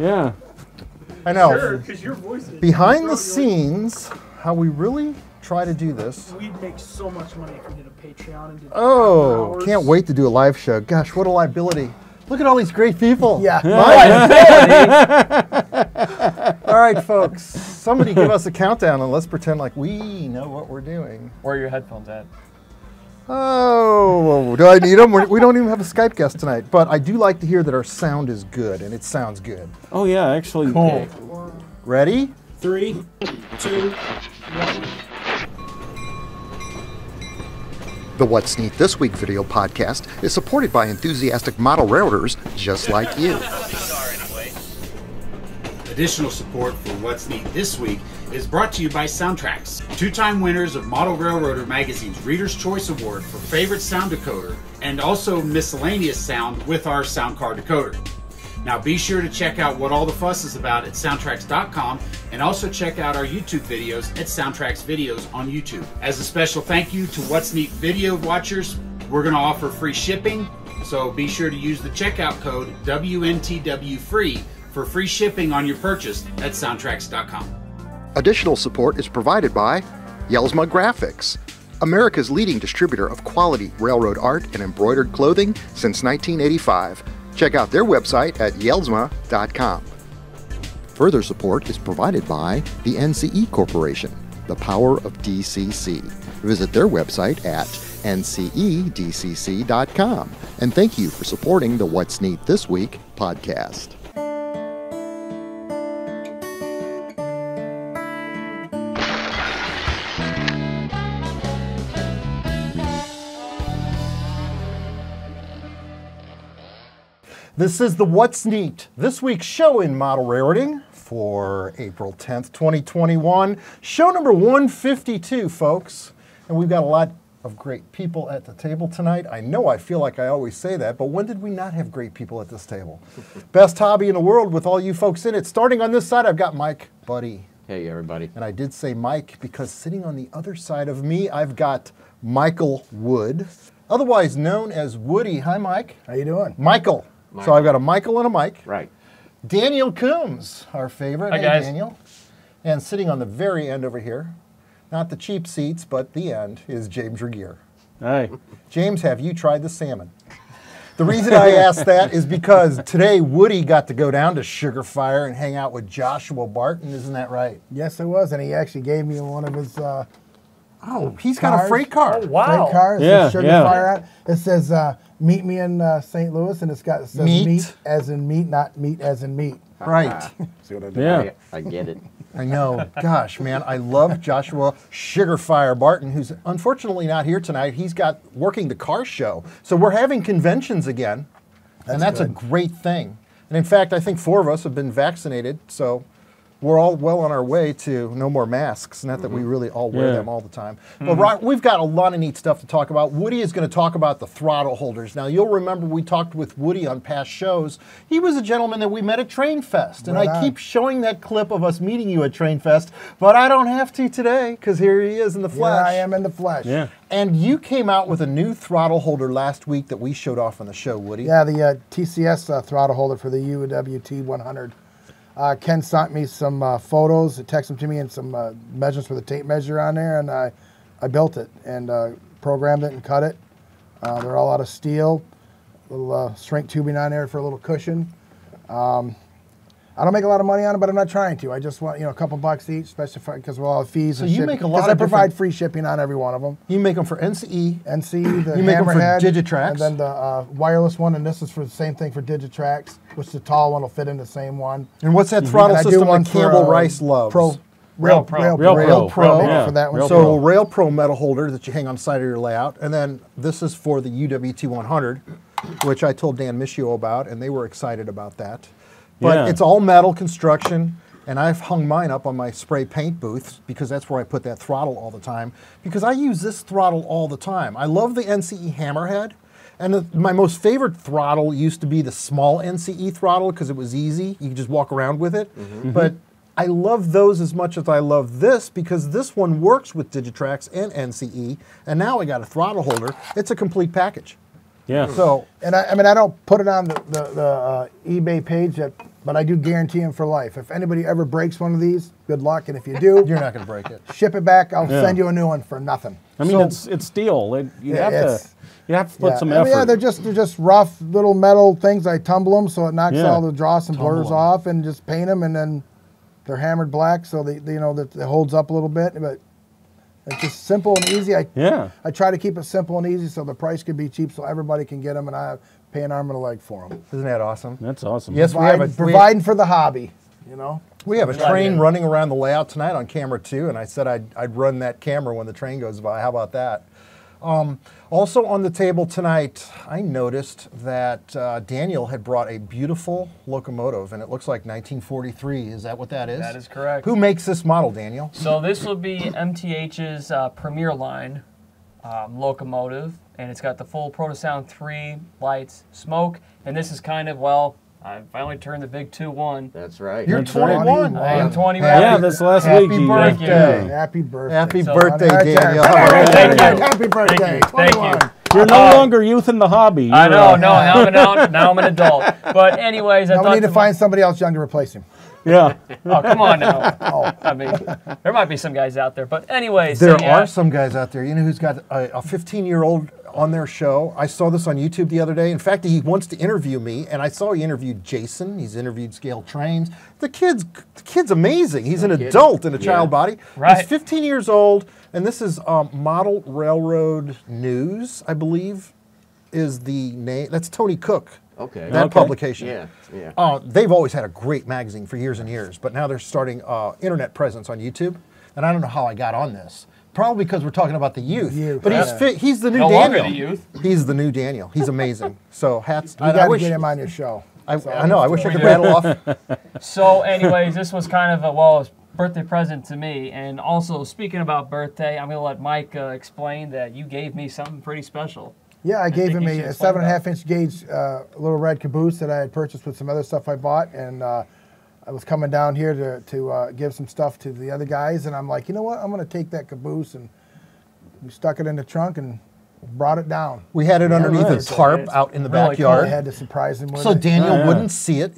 Yeah. I know. Sure, because your voice is Behind the scenes, how we really try to do this. We'd make so much money if we did a Patreon and did Oh, can't wait to do a live show. Gosh, what a liability. Look at all these great people. Yeah. All right, folks. Somebody give us a countdown and let's pretend like we know what we're doing. Where are your headphones at? Oh, do I need them? We don't even have a Skype guest tonight, but I do like to hear that our sound is good, and it sounds good. Oh, yeah, actually. Cool. Ready? 3, 2, 1. The What's Neat This Week video podcast is supported by enthusiastic model railroaders just like you. Additional support for What's Neat This Week is brought to you by Soundtracks, two-time winners of Model Railroader Magazine's Reader's Choice Award for Favorite Sound Decoder, and also miscellaneous sound with our sound card decoder. Now be sure to check out what all the fuss is about at soundtracks.com, and also check out our YouTube videos at Soundtracks Videos on YouTube. As a special thank you to What's Neat video watchers, we're going to offer free shipping, so be sure to use the checkout code WNTWFREE for free shipping on your purchase at soundtracks.com. Additional support is provided by Yelsma Graphics, America's leading distributor of quality railroad art and embroidered clothing since 1985. Check out their website at yelsma.com. Further support is provided by the NCE Corporation, the power of DCC. Visit their website at ncedcc.com. And thank you for supporting the What's Neat This Week podcast. This is the What's Neat This Week's show in model railroading for April 10th, 2021. Show number 152, folks. And we've got a lot of great people at the table tonight. I know I feel like I always say that, but when did we not have great people at this table? Best hobby in the world with all you folks in it. Starting on this side, I've got Mike Budde. Hey, everybody. And I did say Mike because sitting on the other side of me, I've got Michael Wood, otherwise known as Woody. Hi, Mike. How you doing? Michael. So I've got a Michael and a Mike. Right. Daniel Coombs, our favorite. Hi, Hey, guys. Daniel. And sitting on the very end over here, not the cheap seats, but the end, is James Regier. Hey. James, have you tried the salmon? The reason I asked that is because today Woody got to go down to Sugar Fire and hang out with Joshua Barton. Isn't that right? Yes, it was, and he actually gave me one of his. Oh, he's got a cars. freight car. Oh, wow. Freight car. It Yeah, says Sugar yeah. Fire on it. It says meet me in St. Louis, and it says Meat. meat as in meat, not meat as in meat. Right. See what I did? Yeah. I get it. I know. Gosh, man, I love Joshua Sugar Fire Barton, who's unfortunately not here tonight. He's got working the car show. So we're having conventions again, and that's a great thing. And in fact, I think 4 of us have been vaccinated, so we're all well on our way to no more masks. Not that we really all wear them all the time. But we've got a lot of neat stuff to talk about. Woody is going to talk about the throttle holders. Now, you'll remember we talked with Woody on past shows. He was a gentleman that we met at Train Fest. And I keep showing that clip of us meeting you at Train Fest, but I don't have to today because here he is in the flesh. Here I am in the flesh. Yeah. And you came out with a new throttle holder last week that we showed off on the show, Woody. Yeah, the TCS throttle holder for the UWT 100. Ken sent me some photos, texted them to me, and some measurements for the tape measure on there, and I built it and programmed it and cut it. They're all out of steel, little shrink tubing on there for a little cushion. I don't make a lot of money on it, but I'm not trying to. I just want, a couple bucks each, especially because of all the fees So and you shipping. make a lot Because I of provide free shipping on every one of them. You make them for NCE. NC, the You make 'em for Hammerhead, Digitrax. and then the wireless one, and this is for the same thing for Digitrax, which the tall one will fit in the same one. And what's that throttle And I do system one that for, Campbell Rice loves? Rail Pro. Yeah. for that one. So Rail Pro metal holder that you hang on the side of your layout. And then this is for the UWT 100, which I told Dan Michio about, and they were excited about that. But it's all metal construction, and I've hung mine up on my spray paint booth because that's where I put that throttle all the time, because I use this throttle all the time. I love the NCE Hammerhead, and my most favorite throttle used to be the small NCE throttle because it was easy. You could just walk around with it. But I love those as much as I love this because this one works with Digitrax and NCE, and now I got a throttle holder. It's a complete package. Yeah. So And I mean, I don't put it on the eBay page, but I do guarantee them for life. If anybody ever breaks one of these, good luck. And if you do, you're not going to break it. ship it back. I'll Yeah. send you a new one for nothing. I mean, it's steel. You have to put some effort. Yeah, they're just rough little metal things. I tumble them so it knocks Yeah. all the dross and Tumble blurs 'em. off, and just paint them, and then they're hammered black so that it holds up a little bit. But it's just simple and easy. I try to keep it simple and easy so the price can be cheap so everybody can get them, and I pay an arm and a leg for them. Isn't that awesome? That's awesome. Yes, Providing for the hobby, We have a train running around the layout tonight on camera too, and I said I'd run that camera when the train goes by. How about that? Also on the table tonight, I noticed that Daniel had brought a beautiful locomotive, and it looks like 1943. Is that what that is? That is correct. Who makes this model, Daniel? So this will be MTH's Premier line locomotive, and it's got the full Protosound 3 lights, smoke, and this is kind of, well, I finally turned the big 2-1. That's right. You're That's right. 21. I am 21. Yeah, this last Happy week. birthday. Happy birthday. Happy So- birthday, Right there. Daniel. Thank you. Happy birthday. Thank you. 21. You're no longer youth in the hobby. I You're, know, now I'm an adult. But anyways, I Now thought we need to find somebody else young to replace him. Yeah. Oh, come on now. I mean, there might be some guys out there. But anyways. There so, yeah. are some guys out there, who's got a 15-year-old on their show. I saw this on YouTube the other day. In fact, he wants to interview me, and I saw he interviewed Jason. He's interviewed Scale Trains. The kid's amazing. He's an adult in a child body. Right. He's 15 years old, and this is Model Railroad News, I believe, is the name. That's Tony Cook. Okay. That publication. Yeah. They've always had a great magazine for years and years, but now they're starting internet presence on YouTube, and I don't know how I got on this. Probably because we're talking about the youth. But he's the new No longer Daniel. the youth. He's the new Daniel. He's amazing. So hats. You got to get him on your show. I know. I wish I could rattle off. So anyways, this was kind of a birthday present to me. And also, speaking about birthday, I'm going to let Mike explain that you gave me something pretty special. Yeah, I gave think him you should a explain 7.5-inch gauge little red caboose that I had purchased with some other stuff I bought, and I was coming down here to give some stuff to the other guys, and I'm like, you know what? I'm going to take that caboose, and we stuck it in the trunk and brought it down. We had it underneath a nice. tarp out in the Really backyard. I had to surprise him with So it. Daniel wouldn't see it.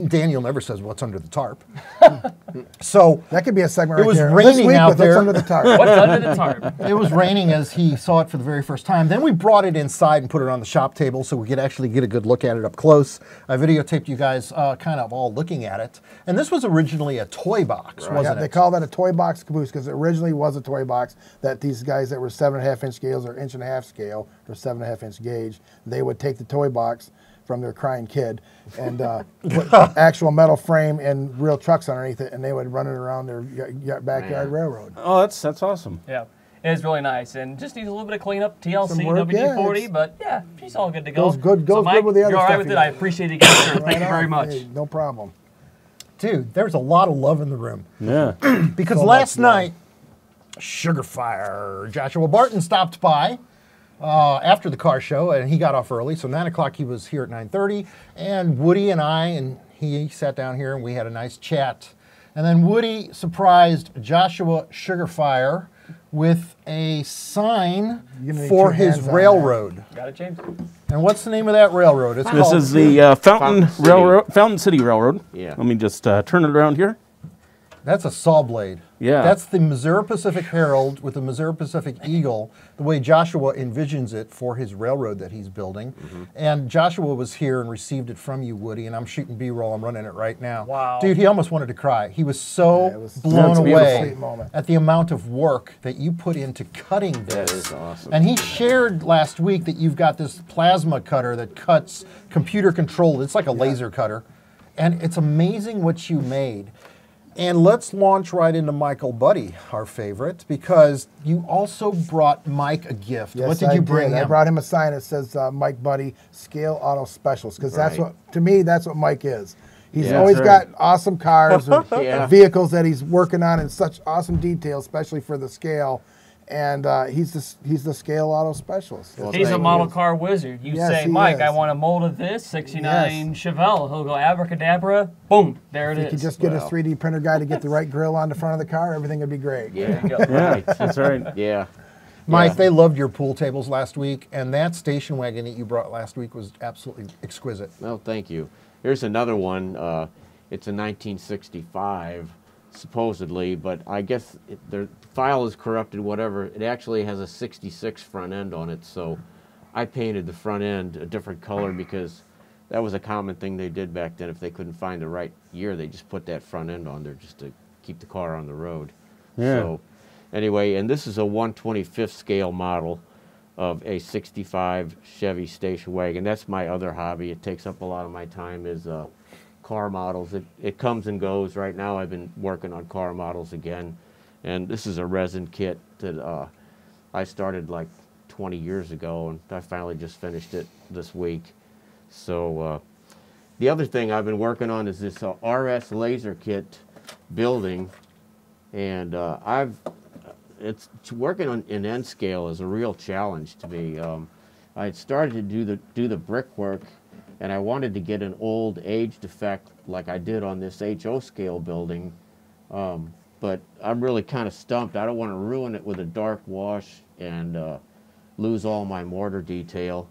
Daniel never says what's under the tarp. So That could be a segment It right was there. raining this week out with there. What's under the tarp. What's under the tarp? it was raining as he saw it for the very first time. Then we brought it inside and put it on the shop table so we could actually get a good look at it up close. I videotaped you guys kind of all looking at it. And this was originally a toy box, Yeah, wasn't they it? call that a toy box caboose because it originally was a toy box that these guys that were 7.5-inch scales or 1.5-inch scale or 7.5-inch gauge, they would take the toy box from their crying kid and put actual metal frame and real trucks underneath it, and they would run it around their backyard railroad. Oh, that's awesome. Yeah. It is really nice, and just needs a little bit of cleanup. TLC, Some work, WD-40, yeah, but yeah, she's all good to go. Goes good Mike, with the other you're all right stuff with you it? got. I appreciate it, guys. Sir. Thank Right you very on. much. Hey, no problem. Dude, there's a lot of love in the room. Yeah. Because So last much love. night, Sugar Fire Joshua Barton stopped by after the car show, and he got off early. So 9 o'clock, he was here at 9:30, and Woody and I and he sat down here, and we had a nice chat. And then Woody surprised Joshua Sugar Fire with a sign You're gonna need for your his hands on railroad. Got it, James? And what's the name of that railroad? It's This called is the Fountain City. Railroad, Fountain City Railroad. Yeah. Let me just turn it around here. That's a saw blade. Yeah. That's the Missouri Pacific Herald with the Missouri Pacific Eagle, the way Joshua envisions it for his railroad that he's building. And Joshua was here and received it from you, Woody, and I'm shooting B-roll. I'm running it right now. Wow. Dude, he almost wanted to cry. He was so Yeah, it was- blown That's away beautiful. Moment. at the amount of work that you put into cutting this. That is awesome. And he shared last week that you've got this plasma cutter that cuts computer controlled. It's like a laser cutter. And it's amazing what you made. And let's launch right into Michael Budde, our favorite, because you also brought Mike a gift. Yes, What did you bring him? I brought him a sign that says Mike Budde, Scale Auto Specialist, because that's Right. what, to me, that's what Mike is. He's Yeah, always that's got awesome cars and Yeah. vehicles that he's working on in such awesome detail, especially for the scale. And he's the Scale Auto Specialist. Well, He's a thank model you. car wizard. You Yes, say, he Mike, is. I want a mold of this, 69 Chevelle. He'll go abracadabra, boom, there it If is. he could just get his Wow. 3D printer guy to get the right grill on the front of the car, everything would be great. There Yeah. you go. Yeah, that's right. Yeah. Mike, they loved your pool tables last week, and that station wagon that you brought last week was absolutely exquisite. Well, thank you. Here's another one. It's a 1965, supposedly, but I guess the file is corrupted, whatever. It actually has a 66 front end on it, so I painted the front end a different color because that was a common thing they did back then. If they couldn't find the right year, they just put that front end on there just to keep the car on the road. Yeah. So anyway, and this is a 1/25th scale model of a 65 Chevy station wagon. That's my other hobby. It takes up a lot of my time is car models. It comes and goes. Right now I've been working on car models again. And this is a resin kit that I started like 20 years ago, and I finally just finished it this week. So the other thing I've been working on is this RS laser kit building, and it's working on in N scale is a real challenge to me. I had started to do the brickwork, and I wanted to get an old aged effect like I did on this HO scale building, but I'm really kind of stumped. I don't want to ruin it with a dark wash and lose all my mortar detail.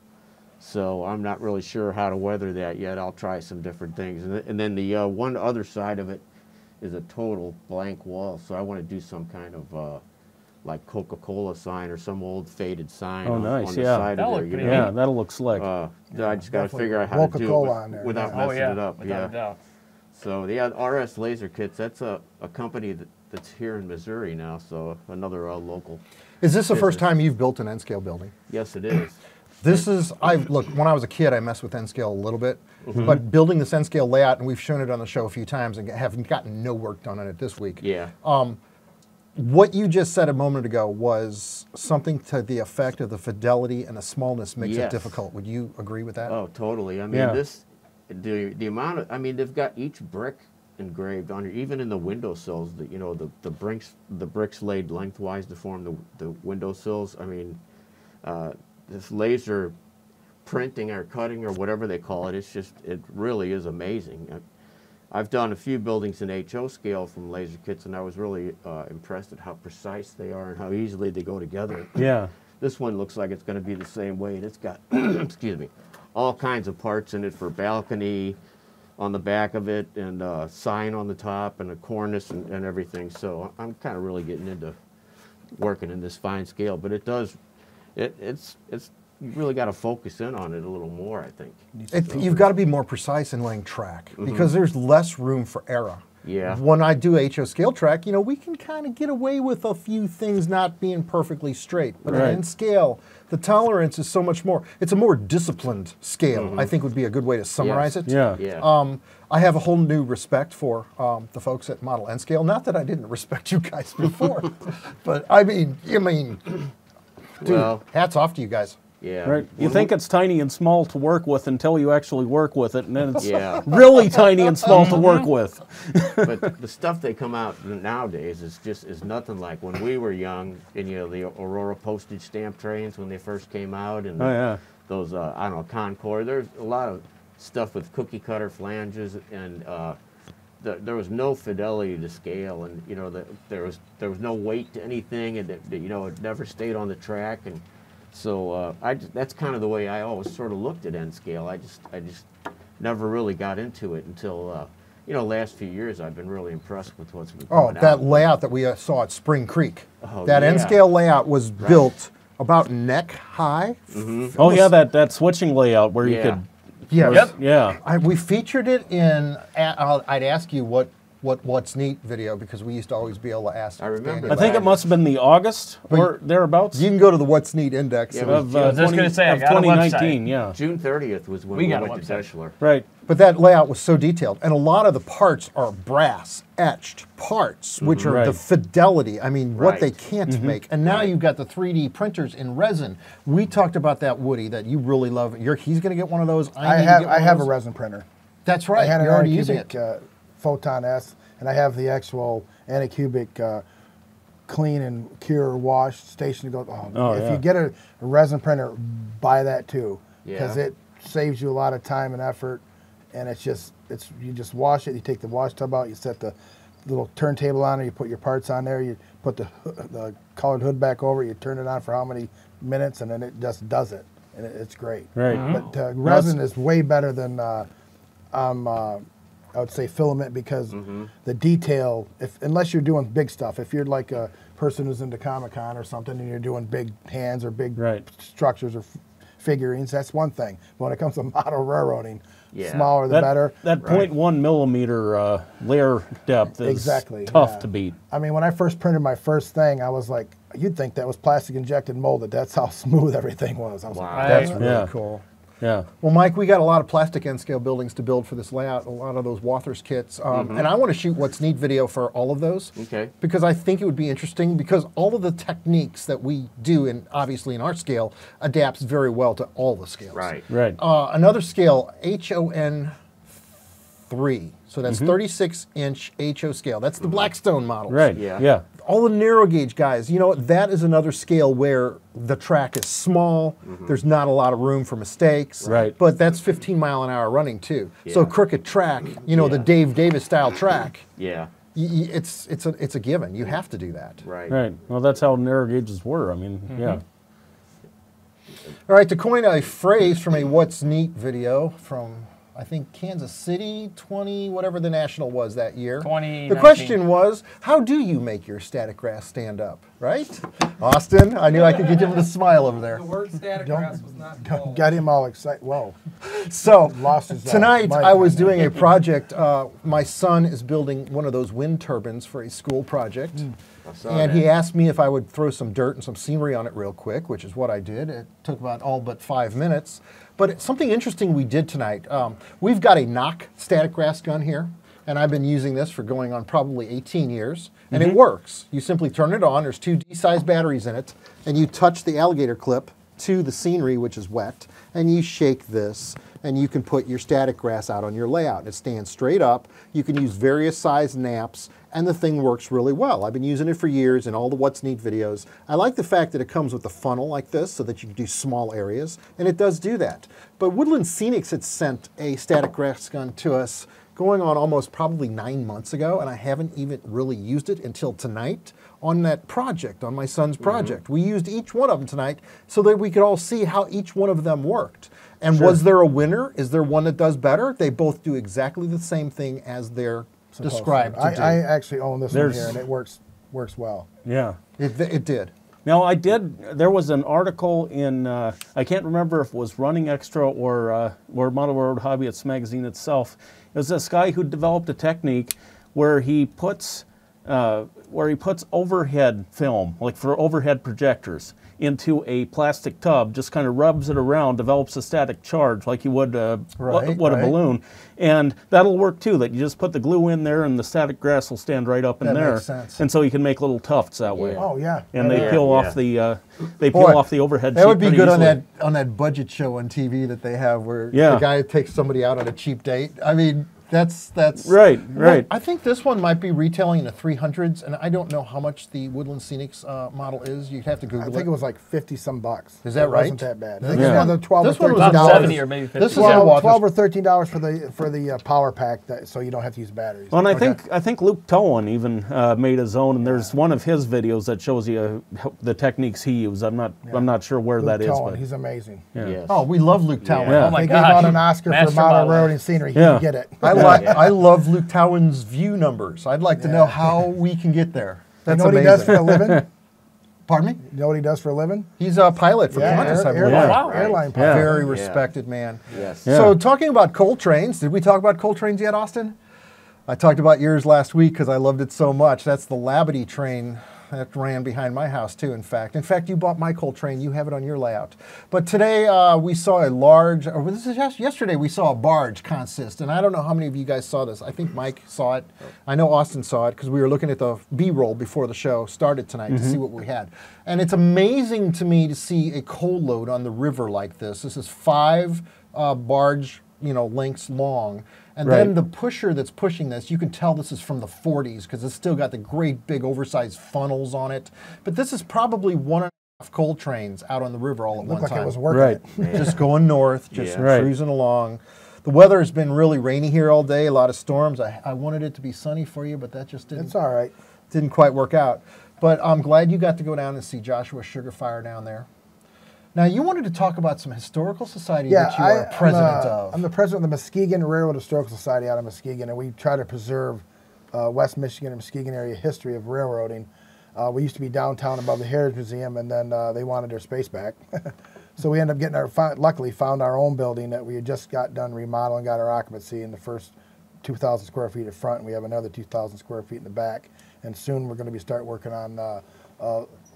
So I'm not really sure how to weather that yet. I'll try some different things. And then the one other side of it is a total blank wall. So I want to do some kind of like Coca-Cola sign or some old faded sign on the side That'll of look there. pretty Yeah, that'll look slick. I just got to figure out how to do Coca-Cola on it there, without yeah. messing it up. Without a doubt. So the RS Laser Kits, that's a company that's here in Missouri now, so another local. Is this the first business. time you've built an N-scale building? Yes, it is. This is, look, when I was a kid, I messed with N-scale a little bit, but building this N-scale layout, and we've shown it on the show a few times and have gotten no work done on it this week. Yeah. What you just said a moment ago was something to the effect of the fidelity and the smallness makes it Yes. difficult. Would you agree with that? Oh, totally. I mean, Yeah. the amount of, I mean, they've got each brick engraved on it, even in the windowsills. The bricks laid lengthwise to form the windowsills. I mean, this laser printing or cutting or whatever they call it, it really is amazing. I've done a few buildings in HO scale from laser kits, and I was really impressed at how precise they are and how easily they go together. Yeah. This one looks like it's going to be the same way, and it's got, excuse me, all kinds of parts in it for balcony on the back of it, and a sign on the top, and a cornice and everything. So I'm kind of really getting into working in this fine scale, but it does, it's you really got to focus in on it a little more, I think. You've got to be more precise in laying track because there's less room for error. Yeah. When I do HO scale track, we can kind of get away with a few things not being perfectly straight. But Right. in scale, the tolerance is so much more. It's a more disciplined scale, I think would be a good way to summarize it. Yeah. Yeah. I have a whole new respect for the folks at Model N Scale. Not that I didn't respect you guys before, but I mean, dude, Well- hats off to you guys. Yeah. Right. You think it's tiny and small to work with until you actually work with it, and then it's Yeah. really tiny and small to work with. But the stuff they come out nowadays is nothing like when we were young, and the Aurora postage stamp trains when they first came out, and Oh, yeah. those I don't know, Concord. There's a lot of stuff with cookie cutter flanges, and there was no fidelity to scale, and there was no weight to anything, and it never stayed on the track, and so that's kind of the way I always sort of looked at N scale. I just never really got into it until last few years. I've been really impressed with what's been coming That out. layout that we saw at Spring Creek. Oh, that yeah. N-scale layout was built about neck high. Oh yeah, that switching layout where you Yeah. could. Yes. Yep. Yeah. We featured it in. I'd ask you what's neat video because we used to always be able to ask. I remember Danny I think it must have been the August or thereabouts You can go to the What's Neat Index. Yeah, and- of I was just gonna say, I got a 2019. Yeah. June 30th was when We we got a went to website. Deschler. Right. but that layout was so detailed, and a lot of the parts are brass etched parts, which are the Right. fidelity. I mean, what they Right. can't make. And now you've got the 3D printers in resin. We talked about that, Woody, that you really love. He's going to get one of those. I need to have get one of a those. resin printer. That's right. I had an You're already using it. Anycubic Photon S, and I have the actual Anycubic clean and cure wash station to go. Oh, if yeah. you get a resin printer, buy that too, because Yeah. it saves you a lot of time and effort. And you just wash it. You take the wash tub out. You set the little turntable on it. You put your parts on there. You put the colored hood back over. You turn it on for how many minutes, and then it just does it, and it's great. Right. But resin is way better than I would say filament, because the detail, unless you're doing big stuff, if you're like a person who's into Comic-Con or something and you're doing big hands or big structures or figurines, that's one thing. But when it comes to model railroading, smaller the better. That 0.1 millimeter layer depth is tough to beat. I mean, when I first printed my first thing, I was like, you'd think that was plastic injected molded. That's how smooth everything was. I was like, that's really cool. Yeah. Well, Mike, we got a lot of plastic N-scale buildings to build for this layout, a lot of those Wathers kits. And I want to shoot what's neat video for all of those. Okay. Because I think it would be interesting, because all of the techniques that we do, and obviously in our scale, adapts very well to all the scales. Right. Right. Another scale, HON 3. So that's 36-inch HO scale. That's the Blackstone models. Right. Yeah. All the narrow gauge guys, you know, that is another scale where the track is small. There's not a lot of room for mistakes. Right. But that's 15-mile-an-hour running too. So crooked track, you know, the Dave Davis style track. Yeah. It's a given. You have to do that. Right. Right. Well, that's how narrow gauges were. I mean, yeah. All right, to coin a phrase from a What's Neat video from, I think, Kansas City, whatever the national was that year. 2019. The question was, how do you make your static grass stand up, right? Austin, I knew I could get him to smile over there. The word static grass was not involved. got him all excited. Whoa. So, Lost his, tonight mic. I was doing a project. My son is building one of those wind turbines for a school project. And he asked me if I would throw some dirt and some scenery on it real quick, which is what I did. It took about all but 5 minutes. But something interesting we did tonight, we've got a knock static grass gun here, and I've been using this for going on probably 18 years, and it works. You simply turn it on, there's 2 D-sized batteries in it, and you touch the alligator clip to the scenery, which is wet, and you shake this, and you can put your static grass out on your layout. It stands straight up. You can use various size naps, and the thing works really well. I've been using it for years in all the What's Neat videos. I like the fact that it comes with a funnel like this so that you can do small areas, and it does do that. But Woodland Scenics had sent a static grass gun to us going on almost probably 9 months ago, and I haven't even really used it until tonight on that project, on my son's project. We used each one of them tonight so that we could all see how each one of them worked. And was there a winner? Is there one that does better? They both do exactly the same thing as they're described to do. I actually own this one here, and it works well. Yeah. It did. Now, there was an article in, I can't remember if it was Running Extra or Model Railroad Hobbyist magazine itself. It was this guy who developed a technique where he puts overhead film, like for overhead projectors, into a plastic tub, just kind of rubs it around, develops a static charge like you would a balloon. And that'll work too, that you just put the glue in there and the static grass will stand right up in there. That makes sense. And so you can make little tufts that way. Oh, yeah. And they peel off the off the overhead sheet. That would be good easily. on that budget show on TV that they have where Yeah. the guy takes somebody out on a cheap date. I mean, that's Right. I think this one might be retailing in the 300s, and I don't know how much the Woodland Scenics model is. You'd have to Google it. I think it was like 50-some bucks. Is that right? It wasn't that bad. I think Yeah. it's another 12 This or one was $13. about 70 or maybe 50. This is a 12 or $13 for the power pack, so you don't have to use batteries. Well, and I think Luke Towan even made his own, and there's one of his videos that shows you the techniques he used. I'm not sure where that is, Cohen, but he's amazing. yeah. Yes. Oh, we love Luke Towan. Yeah. Oh my They gave gosh. out an Oscar for Master model model. railroading scenery. He Yeah. can get it. I love Luke Towan's view numbers. I'd like to know how we can get there. You That's know what amazing. he does for a living? Pardon me? You know what he does for a living? He's a pilot for Qantas, I believe. Airline pilot. Very respected man. Yes. Yeah. So talking about coal trains, did we talk about coal trains yet, Austin? I talked about yours last week because I loved it so much. That's the Labadie train that ran behind my house too, in fact. In fact, you bought my coal train. You have it on your layout. But today we saw yesterday we saw a barge consist. And I don't know how many of you guys saw this. I think Mike saw it. I know Austin saw it because we were looking at the B-roll before the show started tonight to see what we had. And it's amazing to me to see a coal load on the river like this. This is 5 barge lengths long. And then the pusher that's pushing this, you can tell this is from the 40s because it's still got the great big oversized funnels on it. But this is probably 1.5 coal trains out on the river all at one Looked like time. it was working. Right. Just going north, just cruising along. The weather has been really rainy here all day, a lot of storms. I wanted it to be sunny for you, but that just didn't. It's all right. Didn't quite work out. But I'm glad you got to go down and see Joshua Sugarfire down there. Now, you wanted to talk about some historical society that you are president of. I'm the president of the Muskegon Railroad Historical Society out of Muskegon, and we try to preserve West Michigan and Muskegon area history of railroading. We used to be downtown above the Heritage Museum, and then they wanted their space back. So we ended up getting luckily found our own building that we had just got done remodeling, got our occupancy in the first 2,000 square feet at front, and we have another 2,000 square feet in the back. And soon we're going to start working on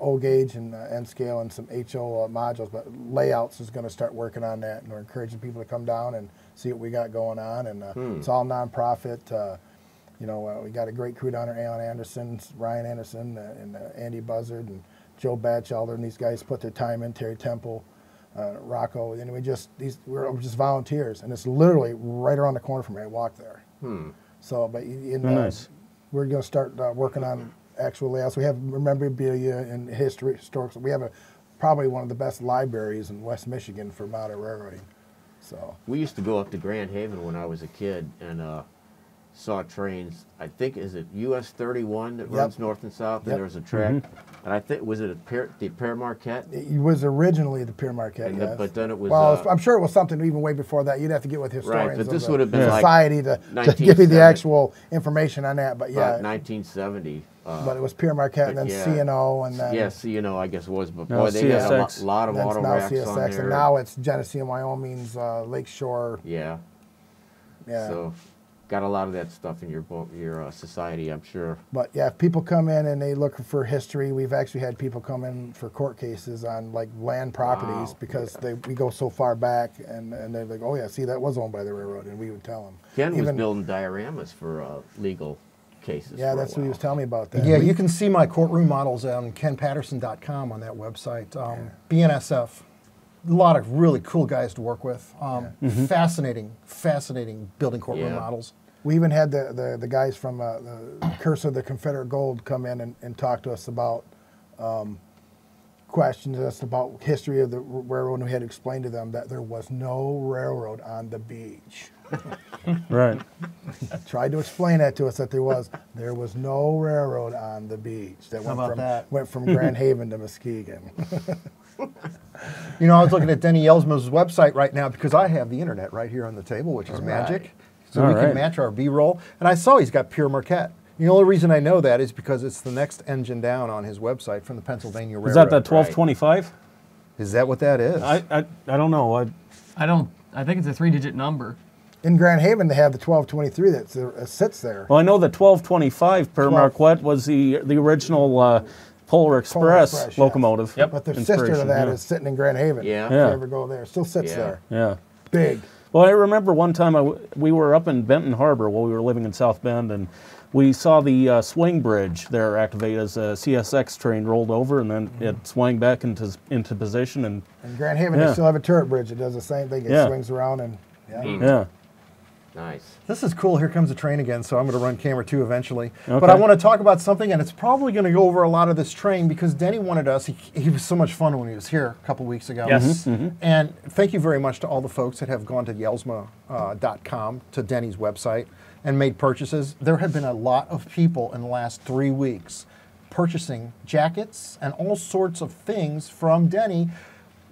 O gauge and N scale and some HO modules, but layouts is going to start working on that, and we're encouraging people to come down and see what we got going on. And it's all nonprofit. You know, we got a great crew down there, Alan Anderson, Ryan Anderson, and Andy Buzzard, and Joe Batchelder, and these guys put their time in, Terry Temple, Rocco, and we're just volunteers, and it's literally right around the corner from me. I walk there. So, but nice. We're going to start working on actual layouts. We have memorabilia and historical. We have probably one of the best libraries in West Michigan for modern railroading. So we used to go up to Grand Haven when I was a kid and saw trains. I think, is it US 31 that runs north and south, and there's a track. And I think, was it the Père Marquette? It was originally the Père Marquette, yes. But then it was... Well, I'm sure it was something even way before that. You'd have to get with historians right, but of this the would have been society to give you the actual information on that. But yeah, 1970. But it was Père Marquette and then C&O and then... Yeah, C&O I guess was, but boy, they had a lot of auto racks CSX, on there. And now it's Genesee and Wyoming's Lakeshore. Yeah. So... got a lot of that stuff in your society, I'm sure. But yeah, if people come in and they look for history, we've actually had people come in for court cases on like land properties because we go so far back, and they're like, oh yeah, see, that was owned by the railroad, and we would tell them. Ken was building dioramas for legal cases. Yeah, that's what he was telling me about that. Yeah, you can see my courtroom models on kenpatterson.com on that website. BNSF. A lot of really cool guys to work with. Fascinating building courtroom models. We even had the guys from the Curse of the Confederate Gold come in and talk to us about questions us about history of the railroad, and we had to explain to them that there was no railroad on the beach. Right. Tried to explain that to us, that there was no railroad on the beach that went from Grand Haven to Muskegon. You know, I was looking at Denny Yelsma's website right now because I have the internet right here on the table, which is magic. So we can match our B-roll. And I saw he's got Père Marquette. The only reason I know that is because it's the next engine down on his website from the Pennsylvania Railroad. Is that the 1225? Is that what that is? I don't know. I think it's a 3-digit number. In Grand Haven, they have the 1223 that sits there. Well, I know the 1225 Père Marquette was the original Polar Express locomotive. Yep. But the sister to that is sitting in Grand Haven. Yeah. If you ever go there, it still sits there. Yeah. Big. Well, I remember one time we were up in Benton Harbor while we were living in South Bend, and we saw the swing bridge there activate as a CSX train rolled over, and then it swung back into position. And in Grand Haven, they still have a turret bridge. It does the same thing. It swings around and Nice. This is cool. Here comes the train again, so I'm going to run camera 2 eventually. Okay. But I want to talk about something, and it's probably going to go over a lot of this train because Denny wanted us. He was so much fun when he was here a couple weeks ago. Yes. And thank you very much to all the folks that have gone to Yelsma.com, to Denny's website, and made purchases. There have been a lot of people in the last 3 weeks purchasing jackets and all sorts of things from Denny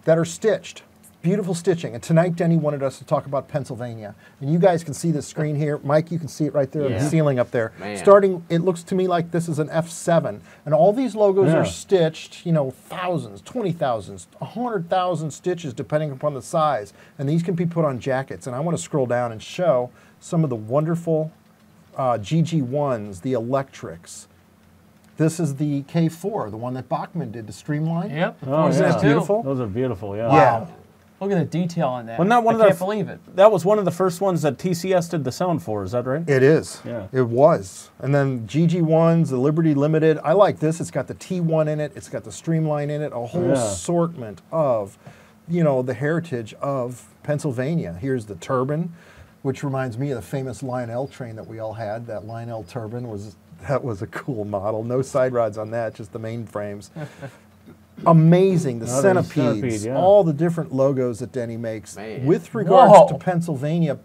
that are stitched. Beautiful stitching. And tonight, Denny wanted us to talk about Pennsylvania. And you guys can see the screen here. Mike, you can see it right there on the ceiling up there. Man. Starting, it looks to me like this is an F7. And all these logos are stitched, you know, thousands, 20,000, 100,000 stitches, depending upon the size. And these can be put on jackets. And I want to scroll down and show some of the wonderful GG1s, the electrics. This is the K4, the one that Bachman did to Streamline. Yep. Oh, Isn't that beautiful? Those are beautiful, yeah. Yeah. Look at the detail on that. Well, not one I of can't believe it. That was one of the first ones that TCS did the sound for, is that right? It is. Yeah. It was. And then GG1s, the Liberty Limited. I like this. It's got the T1 in it. It's got the Streamline in it. A whole assortment of, you know, the heritage of Pennsylvania. Here's the turbine, which reminds me of the famous Lionel train that we all had. That Lionel turbine was a cool model. No side rods on that, just the main frames. amazing. The Another centipedes, centipede, yeah. all the different logos that Denny makes. Man. With regards Whoa. to Pennsylvania,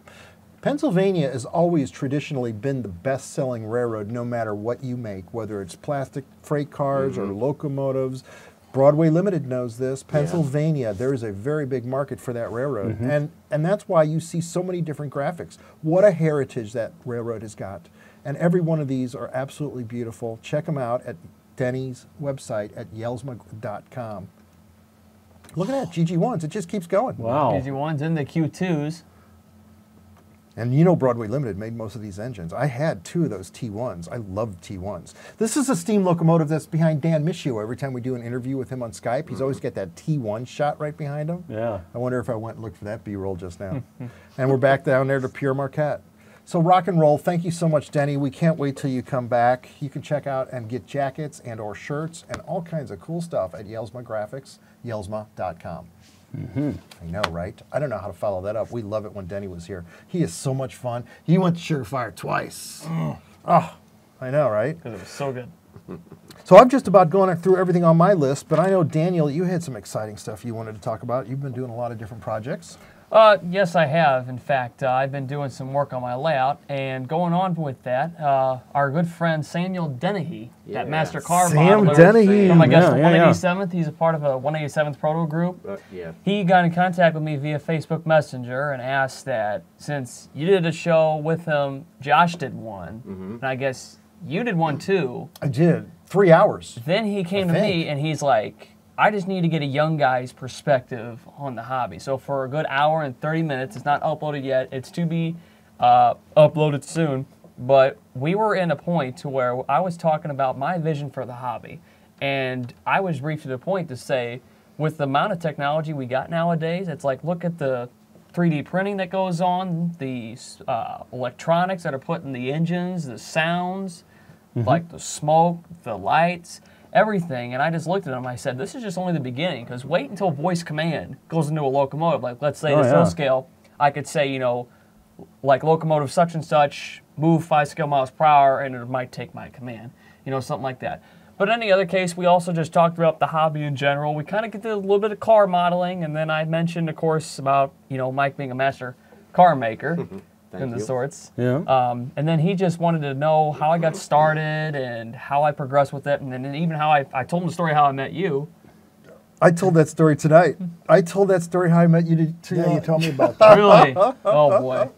Pennsylvania has always traditionally been the best-selling railroad no matter what you make, whether it's plastic freight cars or locomotives. Broadway Limited knows this. Pennsylvania, there is a very big market for that railroad. And that's why you see so many different graphics. What a heritage that railroad has got. And every one of these are absolutely beautiful. Check them out at Denny's website at yelsma.com. Look at that, GG1s. It just keeps going. Wow. Easy ones and the Q2s. And you know Broadway Limited made most of these engines. I had 2 of those T1s. I loved T1s. This is a steam locomotive that's behind Dan Michio. Every time we do an interview with him on Skype, he's always got that T1 shot right behind him. Yeah. I wonder if I went and looked for that B-roll just now. And we're back down there to Pure Marquette. So rock and roll. Thank you so much, Denny. We can't wait till you come back. You can check out and get jackets and or shirts and all kinds of cool stuff at Yelsma Graphics, yelsma.com. I know, right? I don't know how to follow that up. We love it when Denny was here. He is so much fun. He went to Sugar Fire twice. Oh, I know, right? Because it was so good. So I'm just about going through everything on my list, but I know, Daniel, you had some exciting stuff you wanted to talk about. You've been doing a lot of different projects. Yes, I have. In fact, I've been doing some work on my layout, and going on with that, our good friend Samuel Dennehy, that master car Sam modeler Dennehy. from, I guess, the Yeah, yeah, 187th. He's a part of a 187th proto group. Yeah. He got in contact with me via Facebook Messenger and asked that since you did a show with him, Josh did one, and I guess you did one too. I did. 3 hours. Then he came to me and he's like, I just need to get a young guy's perspective on the hobby. So for a good hour and 30 minutes, it's not uploaded yet. It's to be uploaded soon. But we were in a point to where I was talking about my vision for the hobby. And I was briefed to the point to say, with the amount of technology we got nowadays, it's like, look at the 3D printing that goes on, the electronics that are put in the engines, the sounds, like the smoke, the lights, everything. And I just looked at him, I said, this is just only the beginning, because wait until voice command goes into a locomotive. Like, let's say this hill scale, I could say, you know, like locomotive such and such, move 5 scale miles per hour, and it might take my command, you know, something like that. But in any other case, we also just talked about the hobby in general. We kind of get to a little bit of car modeling, and then I mentioned, of course, about, you know, Mike being a master car maker. In the sorts. Yeah. And then he just wanted to know how I got started and how I progressed with it, and then even how I told him the story how I met you. I told that story tonight. I told that story how I met you too. Yeah, you told me about that. Really? Oh boy.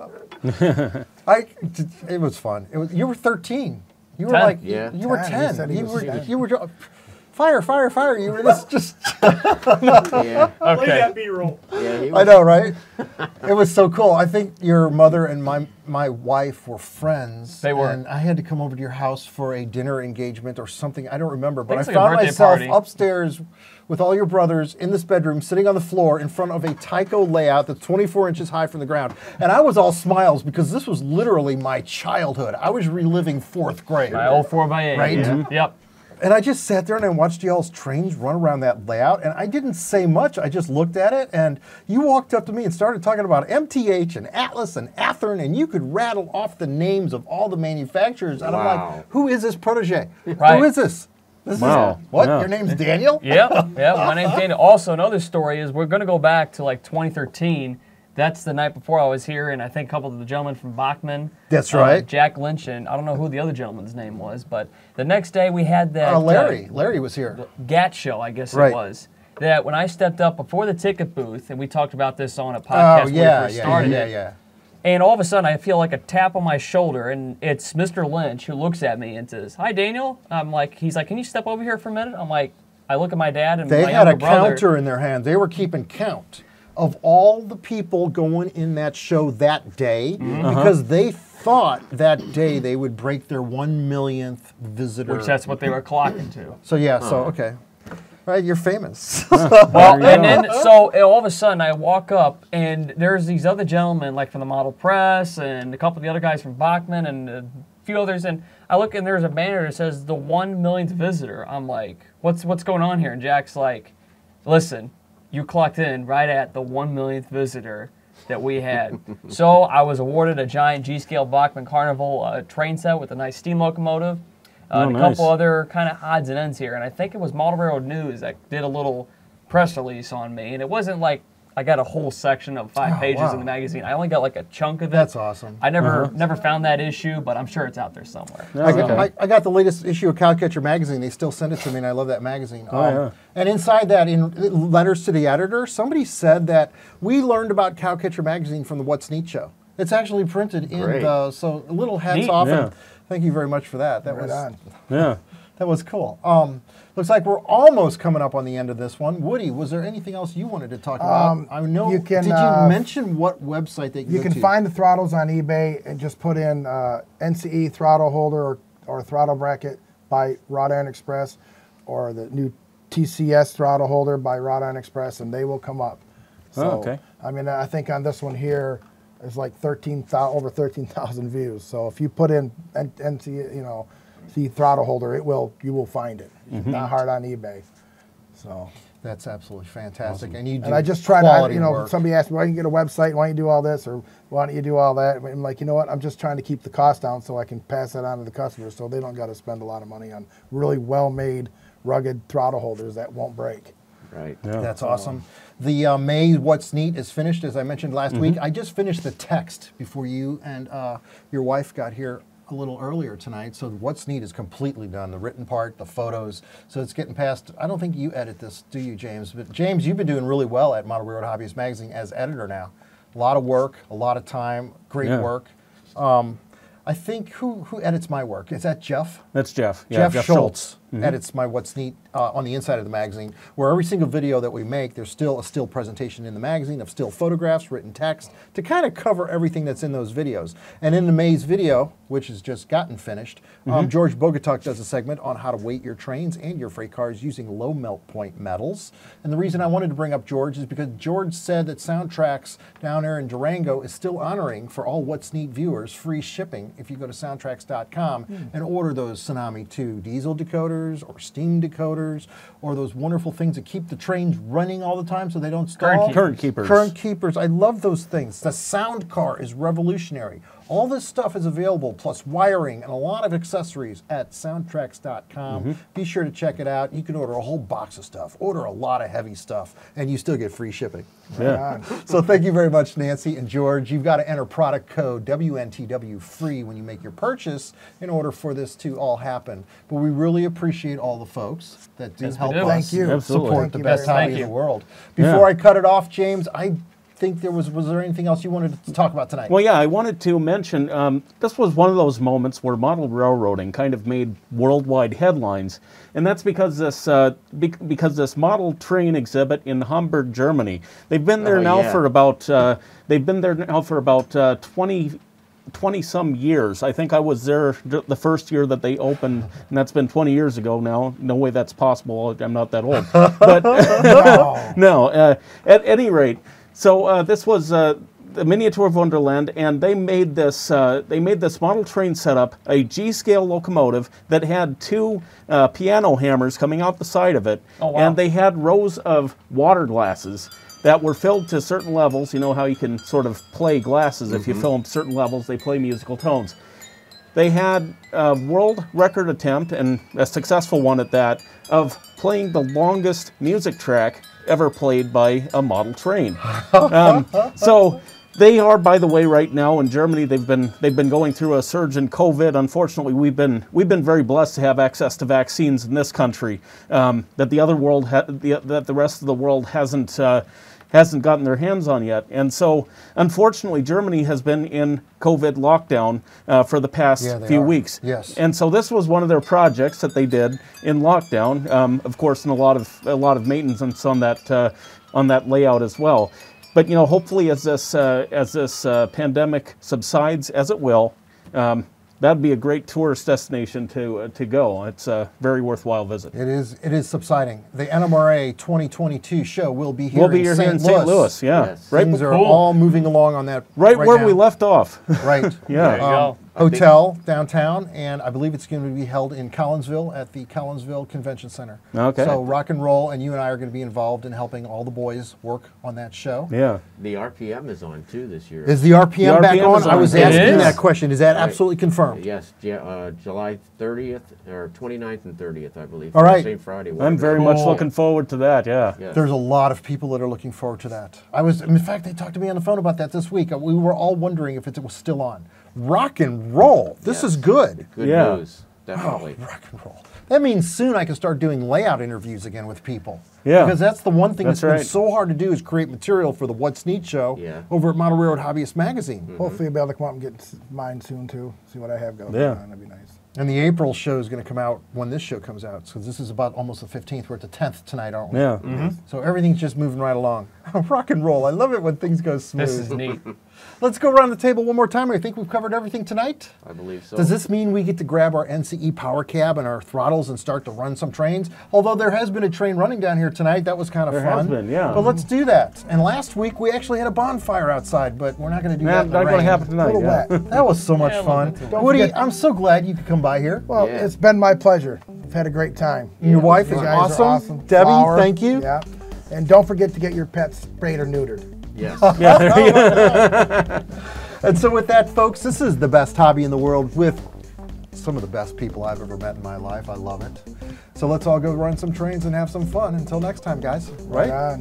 It was fun. You were 13. You were 10. like, Yeah. you were 10. He 10. said he was 10. You were fire, fire, fire. You were just Yeah. Play that B-roll. Yeah, he I know, right? It was so cool. I think your mother and my wife were friends. They were. And I had to come over to your house for a dinner engagement or something. I don't remember. But I It's like a found birthday myself party. upstairs with all your brothers in this bedroom, sitting on the floor in front of a Tyco layout that's 24 inches high from the ground. And I was all smiles because this was literally my childhood. I was reliving 4th grade. My old 4x8. Right? Yeah. Yep. And I just sat there and I watched y'all's trains run around that layout, and I didn't say much. I just looked at it, and you walked up to me and started talking about MTH and Atlas and Athearn, and you could rattle off the names of all the manufacturers. And I'm like, who is this protege? Right. Who is this? This is what? Yeah. Your name's Daniel? Yep. Yep. My name's Daniel. Also, another story is we're going to go back to like 2013. That's the night before I was here, and I think a couple of the gentlemen from Bachman. That's right. Jack Lynch, and I don't know who the other gentleman's name was, but the next day we had that Larry. Larry was here. GAT show, I guess Right. it was. That when I stepped up before the ticket booth, and we talked about this on a podcast when we first started it. yeah. And all of a sudden, I feel like a tap on my shoulder, and it's Mr. Lynch who looks at me and says, "Hi, Daniel." I'm like, he's like, "Can you step over here for a minute?" I'm like, I look at my dad and They my had a younger brother. counter in their hand. They were keeping count of all the people going in that show that day because they thought that day they would break their 1 millionth visitor. Which that's what they were clocking to. So yeah, so okay. Right, you're famous. Well, and then so all of a sudden I walk up and there's these other gentlemen like from the Model Press and a couple of the other guys from Bachman and a few others, and I look and there's a banner that says the 1 millionth visitor. I'm like, what's going on here? And Jack's like, listen, you clocked in right at the 1 millionth visitor that we had. So I was awarded a giant G-scale Bachman Carnival train set with a nice steam locomotive. and a couple other kind of odds and ends here. And I think it was Model Railroad News that did a little press release on me, and it wasn't like I got a whole section of 5 pages in the magazine. I only got like a chunk of it. That's awesome. I never found that issue, but I'm sure it's out there somewhere. I got the latest issue of Cowcatcher magazine. They still send it to me, and I love that magazine. And inside that, in letters to the editor, somebody said that we learned about Cowcatcher magazine from the What's Neat show. It's actually printed in the, so a little hats off. And thank you very much for that. That that was cool. Looks like we're almost coming up on the end of this one. Woody, was there anything else you wanted to talk about? I know. Did you mention what website they can You can find the throttles on eBay and just put in NCE throttle holder or throttle bracket by Wrought Iron Express, or the new TCS throttle holder by Wrought Iron Express, and they will come up. So, I mean, I think on this one here, there's like over 13,000 views. So if you put in NCE, the throttle holder, you will find it. Not hard on eBay. So that's absolutely fantastic. Awesome. And you do I just try to, work. Somebody asked me, why don't you get a website? Why don't you do all this? Or why don't you do all that? I'm like, you know what? I'm just trying to keep the cost down so I can pass that on to the customers so they don't got to spend a lot of money on really well-made, rugged throttle holders that won't break. Right. Yeah. That's awesome. The May What's Neat is finished, as I mentioned last week. I just finished the text before you and your wife got here a little earlier tonight. So What's Neat is completely done. The written part, the photos. So it's getting past, I don't think you edit this, do you, James? But James, you've been doing really well at Model Railroad Hobbyist Magazine as editor now. A lot of work, a lot of time, great work. I think, who edits my work? Is that Jeff? That's Jeff. Yeah, Jeff Schultz edits my What's Neat on the inside of the magazine, where every single video that we make, there's still a still presentation in the magazine of still photographs, written text, to kind of cover everything that's in those videos. And in the May's video, which has just gotten finished, George Bogatuk does a segment on how to weight your trains and your freight cars using low melt point metals. And the reason I wanted to bring up George is because George said that Soundtracks down there in Durango is still honoring, for all What's Neat viewers, free shipping if you go to soundtracks.com and order those Tsunami 2 diesel decoders or steam decoders, or those wonderful things that keep the trains running all the time so they don't stall. Current keepers. Current keepers. I love those things. The sound car is revolutionary. All this stuff is available, plus wiring and a lot of accessories at soundtracks.com. Be sure to check it out. You can order a whole box of stuff, order a lot of heavy stuff, and you still get free shipping. So thank you very much, Nancy and George. You've got to enter product code WNTW free when you make your purchase in order for this to all happen. But we really appreciate all the folks that do help us support the best hobby in the world. Before I cut it off, James, I think was there anything else you wanted to talk about tonight? Well, yeah, I wanted to mention this was one of those moments where model railroading kind of made worldwide headlines, and that's because this model train exhibit in Hamburg, Germany. They've been there now for about 20 some years. I think I was there the first year that they opened, and that's been 20 years ago now. No way that's possible. I'm not that old. But at any rate. So this was the Miniature of Wonderland, and they made this model train setup, a G-scale locomotive that had 2 piano hammers coming out the side of it, and they had rows of water glasses that were filled to certain levels. You know how you can sort of play glasses. If you fill them to certain levels, they play musical tones. They had a world record attempt, and a successful one at that, of playing the longest music track ever played by a model train. So they are, by the way, right now in Germany, they've been going through a surge in COVID. Unfortunately, we've been very blessed to have access to vaccines in this country that the rest of the world hasn't gotten their hands on yet. And so, unfortunately, Germany has been in COVID lockdown for the past few weeks. Yes. And so this was one of their projects that they did in lockdown. Of course, and a lot of maintenance on that layout as well. But hopefully, as this pandemic subsides, as it will, that'd be a great tourist destination to go. It's a very worthwhile visit. It is subsiding. The NMRA 2022 show will be here in St. Louis. Yeah. Yes. Things are all moving along on that. Right where we left off. Right. Yeah. There you go. Hotel downtown, and I believe it's going to be held in Collinsville at the Collinsville Convention Center. Okay. So rock and roll, and you and I are going to be involved in helping all the boys work on that show. Yeah. The RPM is on too this year. Is the RPM back RPM on? is I was on. asking It is? that question. Is that absolutely confirmed? Yes, July 30th or 29th and 30th, I believe. All right. Same Friday. I'm very much looking forward to that, yeah. Yes. There's a lot of people that are looking forward to that. In fact, they talked to me on the phone about that this week. We were all wondering if it was still on. Rock and roll. This is good. Good Yeah. news, definitely. Oh, rock and roll. That means soon I can start doing layout interviews again with people. Yeah. Because that's the one thing that's That's been right. so hard to do is create material for the What's Neat show Yeah. over at Model Railroad Hobbyist Magazine. Hopefully you'll be able to come out and get mine soon too. See what I have going Yeah. on. That'd be nice. And the April show is going to come out when this show comes out. So this is about almost the 15th. We're at the 10th tonight, aren't we? Yeah. So everything's just moving right along. Rock and roll. I love it when things go smooth. This is neat. Let's go around the table one more time. I think we've covered everything tonight. I believe so. Does this mean we get to grab our NCE power cab and our throttles and start to run some trains? Although there has been a train running down here tonight. That was kind of There fun. has been, yeah. But let's do that. And last week we actually had a bonfire outside, but we're not going to do that in the Not going to rain. happen tonight, A little yeah. wet. That was so much Yeah, a fun. little bit. Woody, I'm so glad you could come by here. Well, Yeah. it's been my pleasure. I've had a great time. Your wife is You guys are awesome. awesome. Debbie, Flower, thank you. Yeah. And don't forget to get your pets sprayed or neutered. Yes. Yeah, there you go. And so with that, folks, this is the best hobby in the world with some of the best people I've ever met in my life. I love it. So let's all go run some trains and have some fun. Until next time, guys. Right? On.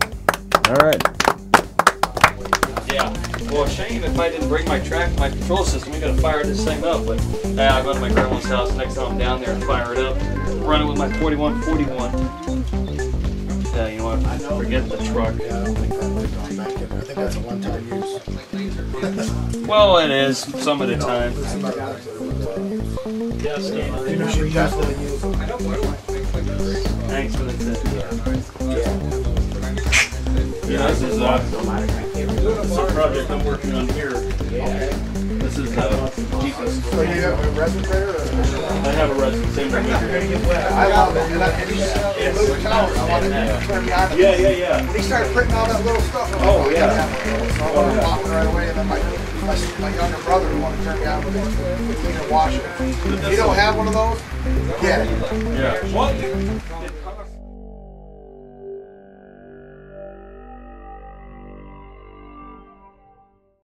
All right. Yeah. Well, shame if I didn't bring my control system. We gotta fire this thing up. But I'll go to my grandma's house next time I'm down there and fire it up. Run it with my 4141. Yeah, you know what? Forget the truck. I don't think that's going back in. I think that's a one-time use. Well, it is some of the time. Yes, You definitely use them. Thanks for the tip. Yeah, this is a project I'm working on here. This is deepest. So you have a resin printer? I have a resin same right here. I love it. And Luke Towers, I wanted to turn me on. Yeah. When he started printing all that little stuff, I'm Oh, like, yeah. So I wanted to pop it right away, and then my younger brother wanted to turn me on with the cleaner washer. If you don't have one of those, get it. Yeah. What?